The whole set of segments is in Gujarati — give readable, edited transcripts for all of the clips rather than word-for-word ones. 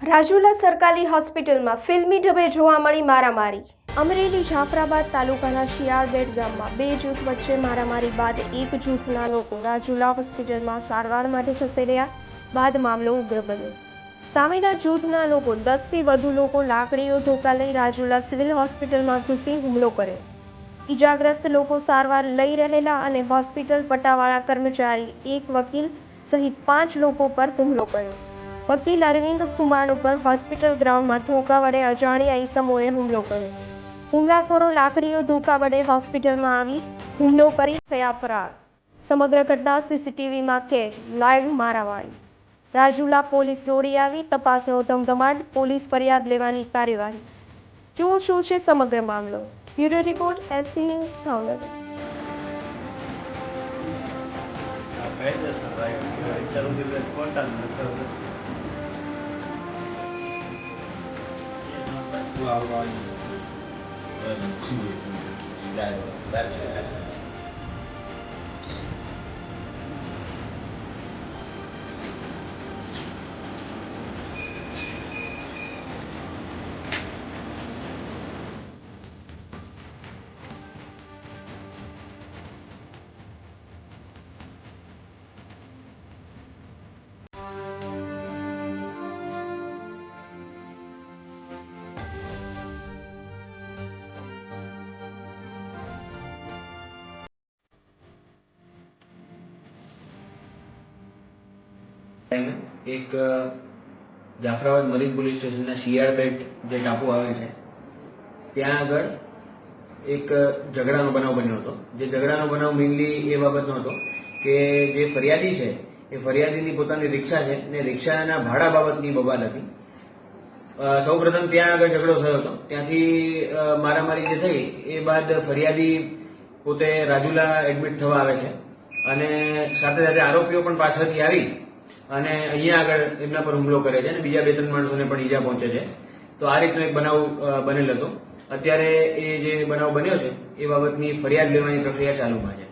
રાજુલા સરકારી હોસ્પિટલમાં ફિલ્મી ઢબે જોવા મળી મારામારી। અમરેલી જાફરાબાદ તાલુકાના શિયાળબેટ ગામમાં બે જૂથ વચ્ચે મારામારી બાદ એક જૂથના લોકો રાજુલા હોસ્પિટલમાં સારવાર માટે ખસેડ્યા બાદ મામલો ઉગ્ર બન્યો। સામેના જૂથના લોકો 10થી વધુ લોકો લાકડીઓ ધોકા લઈ રાજુલા સિવિલ હોસ્પિટલમાં ઘૂસી હુમલો કર્યો। ઈજાગ્રસ્ત લોકો સારવાર લઈ રહેલા અને હોસ્પિટલ પટ્ટાવાળા કર્મચારી, એક વકીલ સહિત 5 લોકો પર હુમલો કર્યો। વકીલ અરવિંદ કુમાર ઉપર હોસ્પિટલ ગ્રાઉન્ડમાં ધોકા વડે અજાણ્યા ઈસમોએ હુમલો કર્યો। હુમલાખોરો લાકડીઓ ધોકા વડે હોસ્પિટલમાં આવી હુમલો કરી થયા ફરાર। સમગ્ર ઘટના સીસીટીવીમાં કેદ। લાઈવ મારામારી। રાજુલા પોલીસ દોડી આવી તપાસનો ધમધમાટ। પોલીસ ફરિયાદ લેવાની કાર્યવાહી। શું છે સમગ્ર મામલો? Bureau report SC news Bhavnagar. એક જાફરાબાદ મરીન પોલીસ સ્ટેશનના શિયાળબેટ જે ટાપુ આવેલ છે ત્યાં આગળ એક ઝઘડાનો બનાવ બન્યો હતો। જે ઝઘડાનો બનાવ મેઇનલી એ બાબતનો હતો કે જે ફરિયાદી છે એ ફરિયાદીની પોતાની રિક્ષા છે ને રિક્ષાના ભાડા બાબતની બબાલ હતી। સૌપ્રથમ ત્યાં આગળ ઝઘડો થયો હતો, ત્યાંથી મારામારી જે થઈ એ બાદ ફરિયાદી પોતે રાજુલા એડમિટ થવા આવે છે અને સાથે સાથે આરોપીઓ પણ પાછળથી આવી અને અહીંયા આગળ એમના પર હુમલો કરે છે અને બીજા 2-3 માણસોને પણ ઈજા પહોંચે છે। તો આ રીતનો એક બનાવ બનેલ હતો। અત્યારે એ જે બનાવ બન્યો છે એ બાબતની ફરિયાદ લેવાની પ્રક્રિયા ચાલુમાં છે।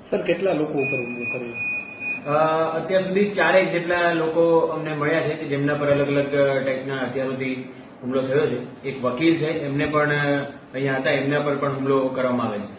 સર, કેટલા લોકો ઉપર હુમલો કર્યો? અત્યાર સુધી 4 જેટલા લોકો અમને મળ્યા છે કે જેમના પર અલગ અલગ ટાઈપના હથિયારોથી હુમલો થયો છે। એક વકીલ છે, એમને પણ અહીંયા હતા, એમના પર પણ હુમલો કરવામાં આવે છે।